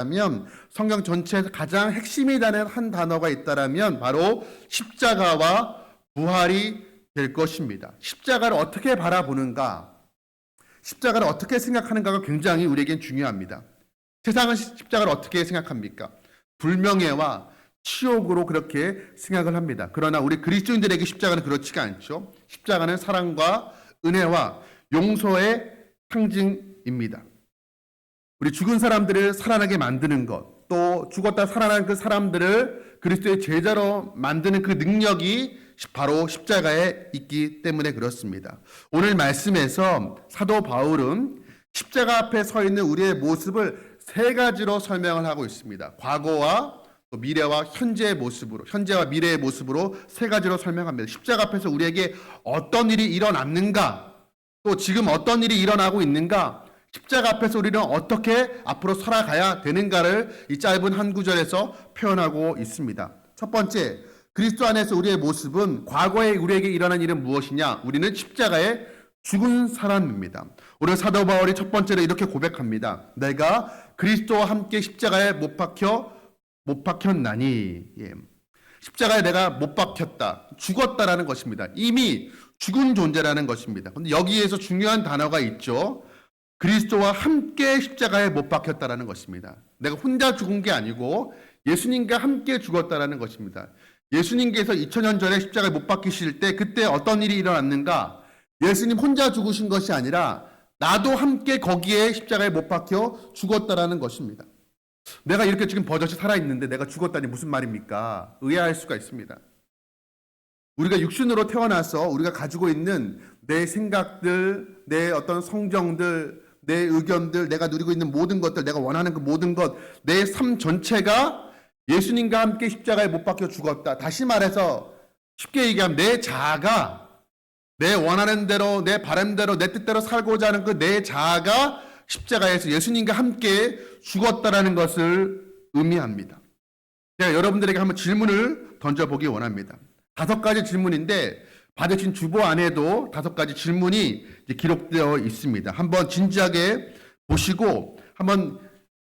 하면 성경 전체에서 가장 핵심이 되는 한 단어가 있다라면 바로 십자가와 부활이 될 것입니다. 십자가를 어떻게 바라보는가, 십자가를 어떻게 생각하는가가 굉장히 우리에겐 중요합니다. 세상은 십자가를 어떻게 생각합니까? 불명예와 치욕으로 그렇게 생각을 합니다. 그러나 우리 그리스도인들에게 십자가는 그렇지가 않죠. 십자가는 사랑과 은혜와 용서의 상징입니다. 우리 죽은 사람들을 살아나게 만드는 것, 또 죽었다 살아난 그 사람들을 그리스도의 제자로 만드는 그 능력이 바로 십자가에 있기 때문에 그렇습니다. 오늘 말씀에서 사도 바울은 십자가 앞에 서 있는 우리의 모습을 세 가지로 설명을 하고 있습니다. 과거와 또 미래와 현재의 모습으로, 현재와 미래의 모습으로 세 가지로 설명합니다. 십자가 앞에서 우리에게 어떤 일이 일어났는가, 또 지금 어떤 일이 일어나고 있는가, 십자가 앞에서 우리는 어떻게 앞으로 살아가야 되는가를 이 짧은 한 구절에서 표현하고 있습니다. 첫 번째, 그리스도 안에서 우리의 모습은 과거에 우리에게 일어난 일은 무엇이냐? 우리는 십자가에 죽은 사람입니다. 오늘 사도 바울이 첫 번째로 이렇게 고백합니다. 내가 그리스도와 함께 십자가에 못 박혔나니. 예. 십자가에 내가 못 박혔다, 죽었다라는 것입니다. 이미 죽은 존재라는 것입니다. 그런데 여기에서 중요한 단어가 있죠. 그리스도와 함께 십자가에 못 박혔다라는 것입니다. 내가 혼자 죽은 게 아니고 예수님과 함께 죽었다라는 것입니다. 예수님께서 2000년 전에 십자가에 못 박히실 때 그때 어떤 일이 일어났는가? 예수님 혼자 죽으신 것이 아니라 나도 함께 거기에 십자가에 못 박혀 죽었다라는 것입니다. 내가 이렇게 지금 버젓이 살아있는데 내가 죽었다니 무슨 말입니까? 의아할 수가 있습니다. 우리가 육신으로 태어나서 우리가 가지고 있는 내 생각들, 내 어떤 성정들, 내 의견들, 내가 누리고 있는 모든 것들, 내가 원하는 그 모든 것, 내 삶 전체가 예수님과 함께 십자가에 못 박혀 죽었다. 다시 말해서 쉽게 얘기하면 내 자아가 내 원하는 대로, 내 바람대로, 내 뜻대로 살고자 하는 그 내 자아가 십자가에서 예수님과 함께 죽었다라는 것을 의미합니다. 제가 여러분들에게 한번 질문을 던져보기 원합니다. 5가지 질문인데 받으신 주보 안에도 5가지 질문이 기록되어 있습니다. 한번 진지하게 보시고 한번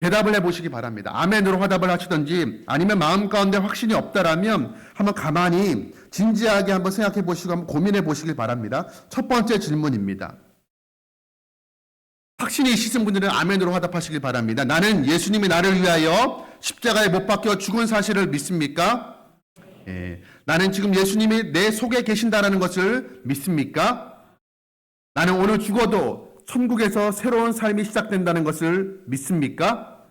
대답을 해보시기 바랍니다. 아멘으로 화답을 하시든지 아니면 마음 가운데 확신이 없다라면 한번 가만히 진지하게 한번 생각해 보시고 한번 고민해 보시길 바랍니다. 첫 번째 질문입니다. 확신이 있으신 분들은 아멘으로 화답하시길 바랍니다. 나는 예수님이 나를 위하여 십자가에 못 박혀 죽은 사실을 믿습니까? 예. 나는 지금 예수님이 내 속에 계신다는 것을 믿습니까? 나는 오늘 죽어도 천국에서 새로운 삶이 시작된다는 것을 믿습니까?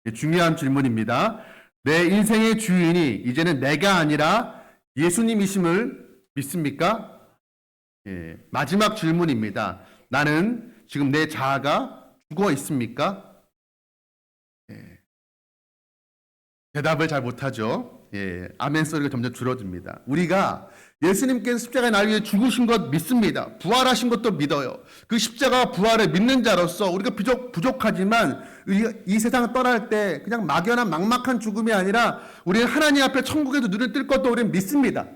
예, 중요한 질문입니다. 내 인생의 주인이 이제는 내가 아니라 예수님이심을 믿습니까? 예, 마지막 질문입니다. 나는 지금 내 자아가 죽어 있습니까? 예, 대답을 잘 못하죠. 예, 아멘 소리가 점점 줄어듭니다. 우리가 예수님께서 십자가에 날 위해 죽으신 것 믿습니다. 부활하신 것도 믿어요. 그 십자가 부활을 믿는 자로서 우리가 부족하지만 이 세상을 떠날 때 그냥 막연한 막막한 죽음이 아니라 우리는 하나님 앞에 천국에서 눈을 뜰 것도 우리는 믿습니다.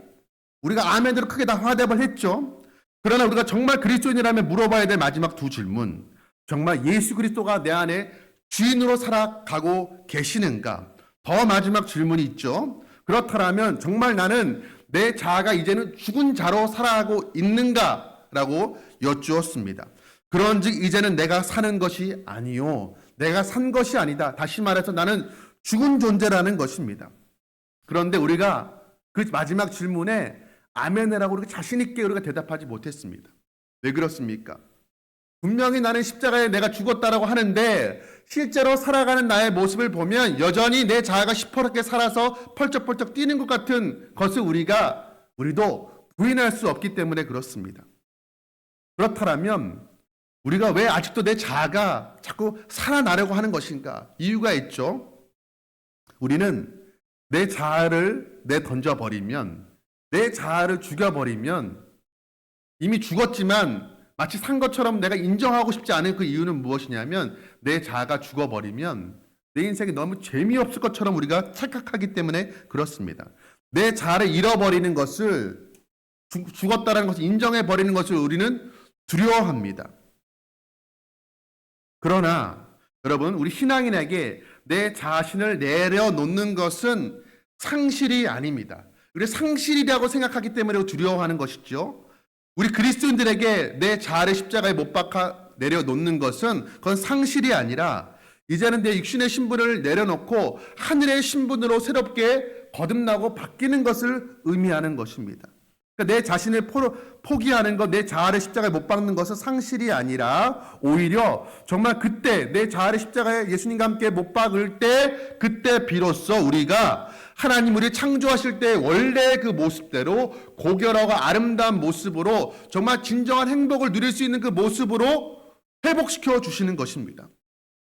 우리가 아멘으로 크게 다 화답을 했죠. 그러나 우리가 정말 그리스도인이라면 물어봐야 될 마지막 2 질문. 정말 예수 그리스도가 내 안에 주인으로 살아가고 계시는가? 더 마지막 질문이 있죠. 그렇다면 정말 나는 내 자아가 이제는 죽은 자로 살아가고 있는가라고 여쭈었습니다. 그런즉 이제는 내가 사는 것이 아니요, 내가 산 것이 아니다. 다시 말해서 나는 죽은 존재라는 것입니다. 그런데 우리가 그 마지막 질문에 아멘이라고 우리가 자신 있게 우리가 대답하지 못했습니다. 왜 그렇습니까? 분명히 나는 십자가에 내가 죽었다라고 하는데 실제로 살아가는 나의 모습을 보면 여전히 내 자아가 시퍼렇게 살아서 펄쩍펄쩍 뛰는 것 같은 것을 우리도 부인할 수 없기 때문에 그렇습니다. 그렇다면 우리가 왜 아직도 내 자아가 자꾸 살아나려고 하는 것인가? 이유가 있죠. 우리는 내 자아를 내던져버리면, 내 자아를 죽여버리면 이미 죽었지만 마치 산 것처럼 내가 인정하고 싶지 않은 그 이유는 무엇이냐면 내 자아가 죽어버리면 내 인생이 너무 재미없을 것처럼 우리가 착각하기 때문에 그렇습니다. 내 자아를 잃어버리는 것을, 죽었다는 것을 인정해버리는 것을 우리는 두려워합니다. 그러나 여러분, 우리 신앙인에게 내 자신을 내려놓는 것은 상실이 아닙니다. 우리 상실이라고 생각하기 때문에 두려워하는 것이죠. 우리 그리스도인들에게 내 자아를 십자가에 못 박아 내려놓는 것은 그건 상실이 아니라 이제는 내 육신의 신분을 내려놓고 하늘의 신분으로 새롭게 거듭나고 바뀌는 것을 의미하는 것입니다. 그러니까 내 자신을 포기하는 것, 내 자아를 십자가에 못 박는 것은 상실이 아니라 오히려 정말 그때 내 자아를 십자가에 예수님과 함께 못 박을 때 그때 비로소 우리가 하나님 우리 창조하실 때 원래 그 모습대로 고결하고 아름다운 모습으로 정말 진정한 행복을 누릴 수 있는 그 모습으로 회복시켜 주시는 것입니다.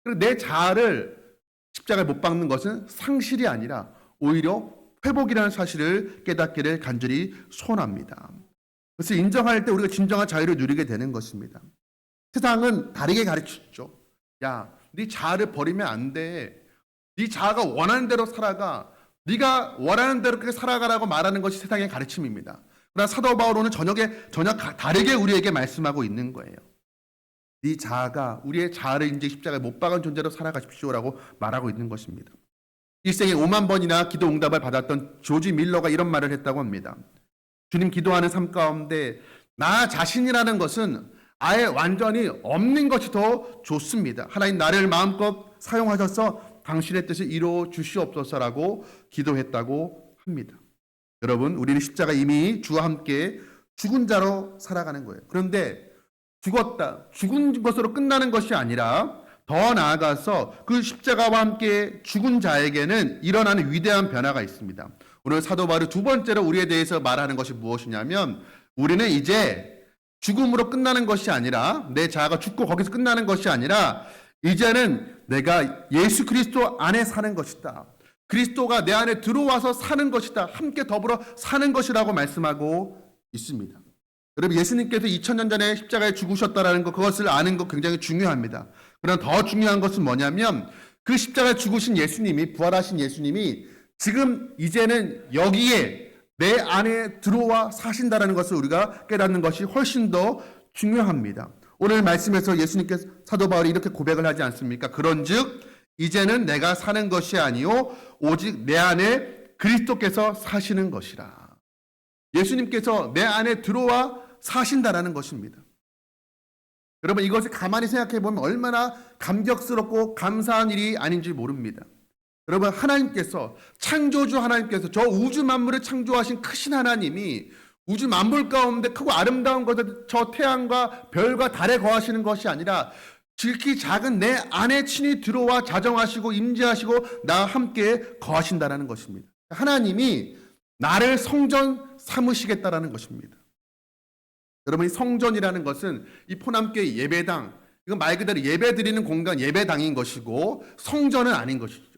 그리고 내 자아를 십자가에 못 박는 것은 상실이 아니라 오히려 회복이라는 사실을 깨닫기를 간절히 소원합니다. 그래서 인정할 때 우리가 진정한 자유를 누리게 되는 것입니다. 세상은 다르게 가르치죠. 야, 네 자아를 버리면 안 돼. 네 자아가 원하는 대로 살아가. 네가 원하는 대로 그렇게 살아가라고 말하는 것이 세상의 가르침입니다. 그러나 사도 바울은 전혀 다르게 우리에게 말씀하고 있는 거예요. 네 자아가 우리의 자아를 이제 십자가에 못 박은 존재로 살아가십시오라고 말하고 있는 것입니다. 일생에 5만 번이나 기도 응답을 받았던 조지 밀러가 이런 말을 했다고 합니다. 주님 기도하는 삶 가운데 나 자신이라는 것은 아예 완전히 없는 것이 더 좋습니다. 하나님 나를 마음껏 사용하셔서 당신의 뜻을 이루어 주시옵소서라고 기도했다고 합니다. 여러분, 우리는 십자가 이미 주와 함께 죽은 자로 살아가는 거예요. 그런데 죽은 것으로 끝나는 것이 아니라 더 나아가서 그 십자가와 함께 죽은 자에게는 일어나는 위대한 변화가 있습니다. 오늘 사도 바울이 두 번째로 우리에 대해서 말하는 것이 무엇이냐면 우리는 이제 죽음으로 끝나는 것이 아니라 내 자아가 죽고 거기서 끝나는 것이 아니라 이제는 내가 예수 그리스도 안에 사는 것이다. 그리스도가 내 안에 들어와서 사는 것이다. 함께 더불어 사는 것이라고 말씀하고 있습니다. 여러분, 예수님께서 2000년 전에 십자가에 죽으셨다는 것, 그것을 아는 것 굉장히 중요합니다. 그러나 더 중요한 것은 뭐냐면 그 십자가에 죽으신 예수님이, 부활하신 예수님이 지금 이제는 여기에 내 안에 들어와 사신다는 것을 우리가 깨닫는 것이 훨씬 더 중요합니다. 오늘 말씀에서 예수님께서 사도 바울이 이렇게 고백을 하지 않습니까? 그런즉 이제는 내가 사는 것이 아니요 오직 내 안에 그리스도께서 사시는 것이라. 예수님께서 내 안에 들어와 사신다라는 것입니다. 여러분, 이것을 가만히 생각해 보면 얼마나 감격스럽고 감사한 일이 아닌지 모릅니다. 여러분, 하나님께서, 창조주 하나님께서, 저 우주 만물을 창조하신 크신 하나님이 우주 만물 가운데 크고 아름다운 것을 저 태양과 별과 달에 거하시는 것이 아니라 지극히 작은 내 안에 친히 들어와 자정하시고 임재하시고 나와 함께 거하신다라는 것입니다. 하나님이 나를 성전 삼으시겠다라는 것입니다. 여러분, 이 성전이라는 것은 이 포남교회 예배당, 이건 말 그대로 예배 드리는 공간, 예배당인 것이고 성전은 아닌 것이죠.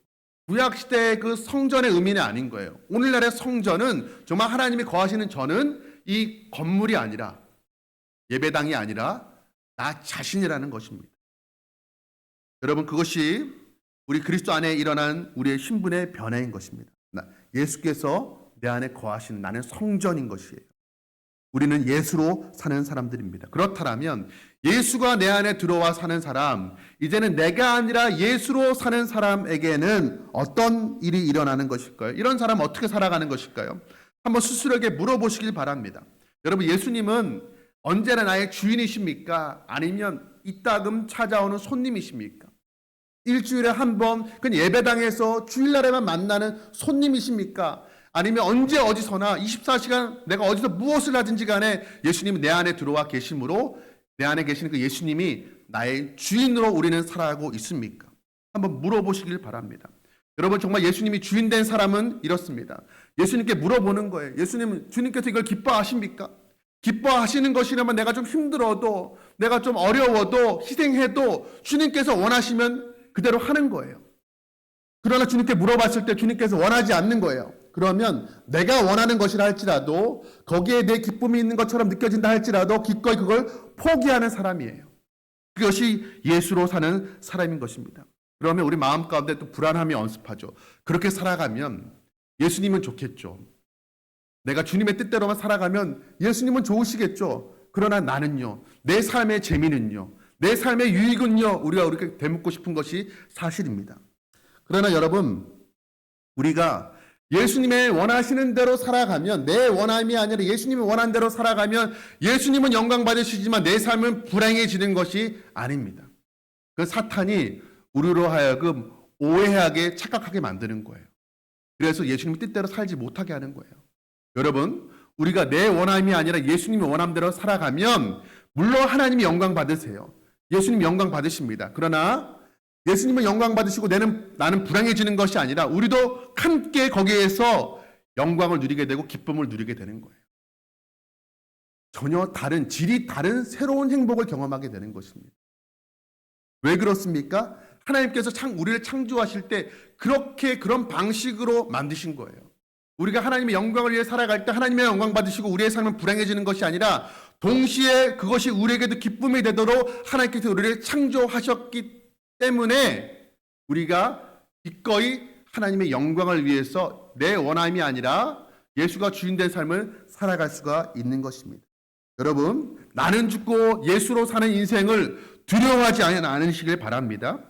구약시대의 그 성전의 의미는 아닌 거예요. 오늘날의 성전은 정말 하나님이 거하시는 저는 이 건물이 아니라, 예배당이 아니라 나 자신이라는 것입니다. 여러분, 그것이 우리 그리스도 안에 일어난 우리의 신분의 변화인 것입니다. 예수께서 내 안에 거하시는 나는 성전인 것이에요. 우리는 예수로 사는 사람들입니다. 그렇다면 예수가 내 안에 들어와 사는 사람, 이제는 내가 아니라 예수로 사는 사람에게는 어떤 일이 일어나는 것일까요? 이런 사람 어떻게 살아가는 것일까요? 한번 스스로에게 물어보시길 바랍니다. 여러분, 예수님은 언제나 나의 주인이십니까? 아니면 이따금 찾아오는 손님이십니까? 일주일에 한 번 그 예배당에서 주일날에만 만나는 손님이십니까? 아니면 언제 어디서나 24시간 내가 어디서 무엇을 하든지 간에 예수님이 내 안에 들어와 계심으로 내 안에 계시는 그 예수님이 나의 주인으로 우리는 살아가고 있습니까? 한번 물어보시길 바랍니다. 여러분, 정말 예수님이 주인 된 사람은 이렇습니다. 예수님께 물어보는 거예요. 주님께서 이걸 기뻐하십니까? 기뻐하시는 것이라면 내가 좀 힘들어도, 내가 좀 어려워도, 희생해도 주님께서 원하시면 그대로 하는 거예요. 그러나 주님께 물어봤을 때 주님께서 원하지 않는 거예요. 그러면 내가 원하는 것이라 할지라도, 거기에 내 기쁨이 있는 것처럼 느껴진다 할지라도 기꺼이 그걸 포기하는 사람이에요. 그것이 예수로 사는 사람인 것입니다. 그러면 우리 마음 가운데 또 불안함이 엄습하죠. 그렇게 살아가면 예수님은 좋겠죠. 내가 주님의 뜻대로만 살아가면 예수님은 좋으시겠죠. 그러나 나는요, 내 삶의 재미는요, 내 삶의 유익은요, 우리가 되묻고 싶은 것이 사실입니다. 그러나 여러분, 우리가 예수님의 원하시는 대로 살아가면, 내 원함이 아니라 예수님이 원하는 대로 살아가면 예수님은 영광 받으시지만 내 삶은 불행해지는 것이 아닙니다. 그 사탄이 우리로 하여금 오해하게 착각하게 만드는 거예요. 그래서 예수님 뜻대로 살지 못하게 하는 거예요. 여러분, 우리가 내 원함이 아니라 예수님의 원함대로 살아가면 물론 하나님이 영광 받으세요. 예수님 영광 받으십니다. 그러나 예수님은 영광 받으시고 나는 불행해지는 것이 아니라 우리도 함께 거기에서 영광을 누리게 되고 기쁨을 누리게 되는 거예요. 전혀 다른, 질이 다른 새로운 행복을 경험하게 되는 것입니다. 왜 그렇습니까? 하나님께서 우리를 창조하실 때 그런 방식으로 만드신 거예요. 우리가 하나님의 영광을 위해 살아갈 때 하나님의 영광 받으시고 우리의 삶은 불행해지는 것이 아니라 동시에 그것이 우리에게도 기쁨이 되도록 하나님께서 우리를 창조하셨기 때문에 우리가 기꺼이 하나님의 영광을 위해서 내 원함이 아니라 예수가 주인된 삶을 살아갈 수가 있는 것입니다. 여러분, 나는 죽고 예수로 사는 인생을 두려워하지 않으시길 바랍니다.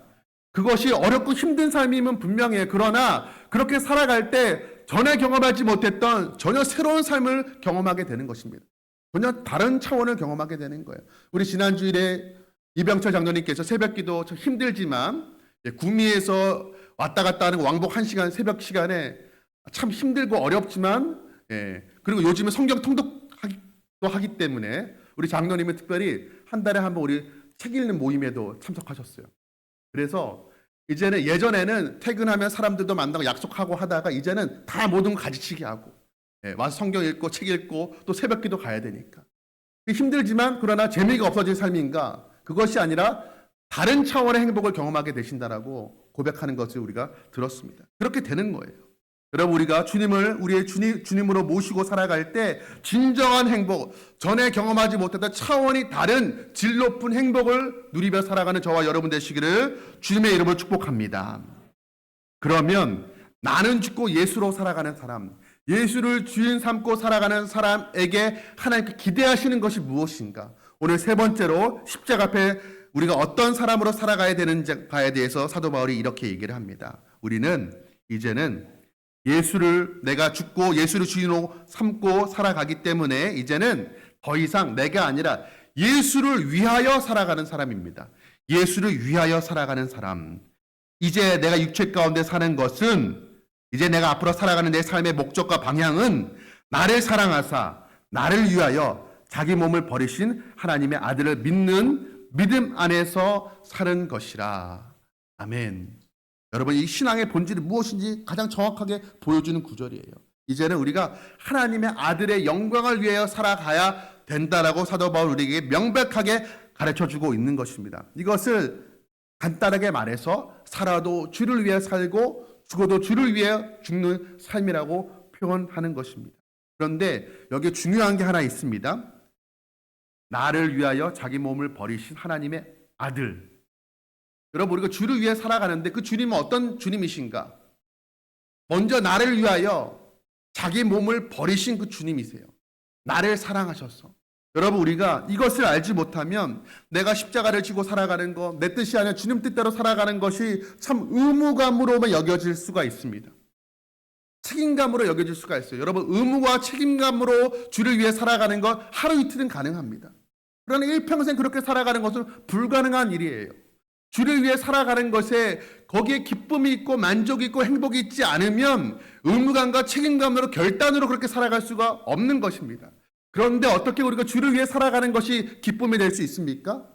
그것이 어렵고 힘든 삶이면 분명해요. 그러나 그렇게 살아갈 때 전에 경험하지 못했던 전혀 새로운 삶을 경험하게 되는 것입니다. 전혀 다른 차원을 경험하게 되는 거예요. 우리 지난주일에 이병철 장로님께서 새벽기도 힘들지만 구미에서 왔다 갔다 하는 왕복 1시간 새벽 시간에 참 힘들고 어렵지만 그리고 요즘은 성경 통독도 하기 때문에 우리 장로님은 특별히 한 달에 한 번 우리 책 읽는 모임에도 참석하셨어요. 그래서 이제는 예전에는 퇴근하면 사람들도 만나고 약속하고 하다가 이제는 다 모든 거 가지치기 하고 와서 성경 읽고 책 읽고 또 새벽기도 가야 되니까 힘들지만 그러나 재미가 없어진 삶인가? 그것이 아니라 다른 차원의 행복을 경험하게 되신다라고 고백하는 것을 우리가 들었습니다. 그렇게 되는 거예요. 여러분, 우리가 주님을 우리의 주님으로 모시고 살아갈 때 진정한 행복, 전에 경험하지 못했던 차원이 다른 질 높은 행복을 누리며 살아가는 저와 여러분 되시기를 주님의 이름으로 축복합니다. 그러면 나는 죽고 예수로 살아가는 사람, 예수를 주인 삼고 살아가는 사람에게 하나님께 기대하시는 것이 무엇인가? 오늘 세 번째로 십자가 앞에 우리가 어떤 사람으로 살아가야 되는가에 대해서 사도 바울이 이렇게 얘기를 합니다. 우리는 이제는 예수를 내가 죽고 예수를 주인으로 삼고 살아가기 때문에 이제는 더 이상 내가 아니라 예수를 위하여 살아가는 사람입니다. 예수를 위하여 살아가는 사람. 이제 내가 육체 가운데 사는 것은 이제 내가 앞으로 살아가는 내 삶의 목적과 방향은 나를 사랑하사 나를 위하여 자기 몸을 버리신 하나님의 아들을 믿는 믿음 안에서 사는 것이라. 아멘. 여러분, 이 신앙의 본질이 무엇인지 가장 정확하게 보여주는 구절이에요. 이제는 우리가 하나님의 아들의 영광을 위하여 살아가야 된다라고 사도 바울 우리에게 명백하게 가르쳐주고 있는 것입니다. 이것을 간단하게 말해서 살아도 주를 위해 살고 죽어도 주를 위해 죽는 삶이라고 표현하는 것입니다. 그런데 여기에 중요한 게 하나 있습니다. 나를 위하여 자기 몸을 버리신 하나님의 아들. 여러분, 우리가 주를 위해 살아가는데 그 주님은 어떤 주님이신가? 먼저 나를 위하여 자기 몸을 버리신 그 주님이세요. 나를 사랑하셔서. 여러분, 우리가 이것을 알지 못하면 내가 십자가를 지고 살아가는 것, 내 뜻이 아니라 주님 뜻대로 살아가는 것이 참 의무감으로만 여겨질 수가 있습니다. 책임감으로 여겨질 수가 있어요. 여러분, 의무와 책임감으로 주를 위해 살아가는 것 하루 이틀은 가능합니다. 그러나 일평생 그렇게 살아가는 것은 불가능한 일이에요. 주를 위해 살아가는 것에 거기에 기쁨이 있고 만족이 있고 행복이 있지 않으면 의무감과 책임감으로 결단으로 그렇게 살아갈 수가 없는 것입니다. 그런데 어떻게 우리가 주를 위해 살아가는 것이 기쁨이 될 수 있습니까?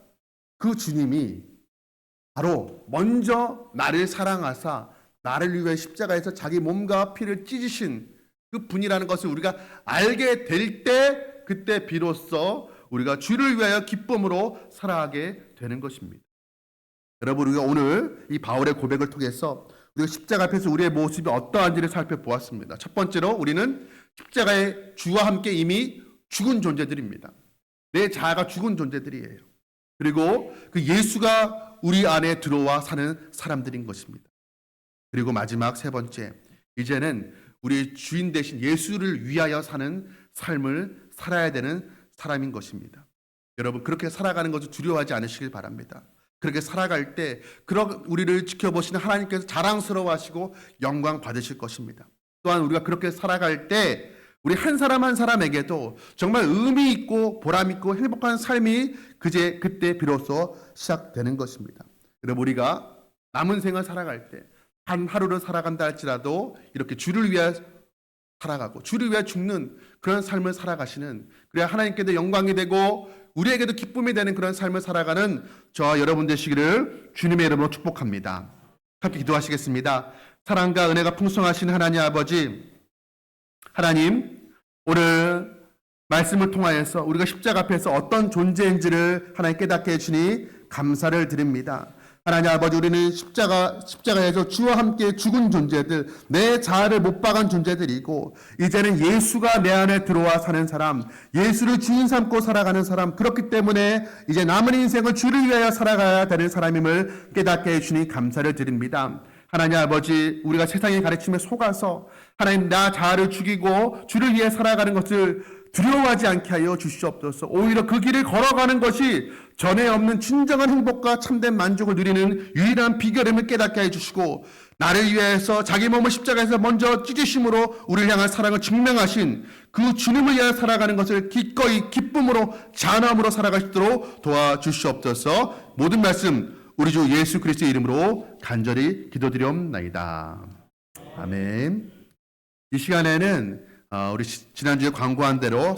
그 주님이 바로 먼저 나를 사랑하사 나를 위해 십자가에서 자기 몸과 피를 찢으신 그 분이라는 것을 우리가 알게 될 때 그때 비로소 우리가 주를 위하여 기쁨으로 살아가게 되는 것입니다. 여러분, 우리가 오늘 이 바울의 고백을 통해서 우리가 십자가 앞에서 우리의 모습이 어떠한지를 살펴보았습니다. 첫 번째로 우리는 십자가의 주와 함께 이미 죽은 존재들입니다. 내 자아가 죽은 존재들이에요. 그리고 그 예수가 우리 안에 들어와 사는 사람들인 것입니다. 그리고 마지막 세 번째, 이제는 우리의 주인 되신 예수를 위하여 사는 삶을 살아야 되는 사람인 것입니다. 여러분, 그렇게 살아가는 것을 두려워하지 않으시길 바랍니다. 그렇게 살아갈 때 그런 우리를 지켜보시는 하나님께서 자랑스러워하시고 영광 받으실 것입니다. 또한 우리가 그렇게 살아갈 때 우리 한 사람 한 사람에게도 정말 의미 있고 보람 있고 행복한 삶이 그때 비로소 시작되는 것입니다. 여러분, 우리가 남은 생을 살아갈 때 한 하루를 살아간다 할지라도 이렇게 주를 위해 살아가고 주를 위해 죽는 그런 삶을 살아가시는, 그래야 하나님께도 영광이 되고 우리에게도 기쁨이 되는 그런 삶을 살아가는 저와 여러분 되시기를 주님의 이름으로 축복합니다. 함께 기도하시겠습니다. 사랑과 은혜가 풍성하신 하나님 아버지, 하나님, 오늘 말씀을 통하여서 우리가 십자가 앞에서 어떤 존재인지를 하나님 깨닫게 해주니 감사를 드립니다. 하나님 아버지, 우리는 십자가에서 주와 함께 죽은 존재들, 내 자아를 못 박은 존재들이고, 이제는 예수가 내 안에 들어와 사는 사람, 예수를 주인 삼고 살아가는 사람, 그렇기 때문에 이제 남은 인생을 주를 위하여 살아가야 되는 사람임을 깨닫게 해주니 감사를 드립니다. 하나님 아버지, 우리가 세상의 가르침에 속아서 하나님 나 자아를 죽이고 주를 위해 살아가는 것을 두려워하지 않게 하여 주시옵소서. 오히려 그 길을 걸어가는 것이 전에 없는 진정한 행복과 참된 만족을 누리는 유일한 비결임을 깨닫게 해주시고, 나를 위해서 자기 몸을 십자가에서 먼저 찢으심으로 우리를 향한 사랑을 증명하신 그 주님을 위하여 살아가는 것을 기꺼이 기쁨으로 자원함으로 살아갈 수 있도록 도와주시옵소서. 모든 말씀 우리 주 예수 그리스도의 이름으로 간절히 기도드리옵나이다. 아멘. 이 시간에는 우리 지난주에 광고한 대로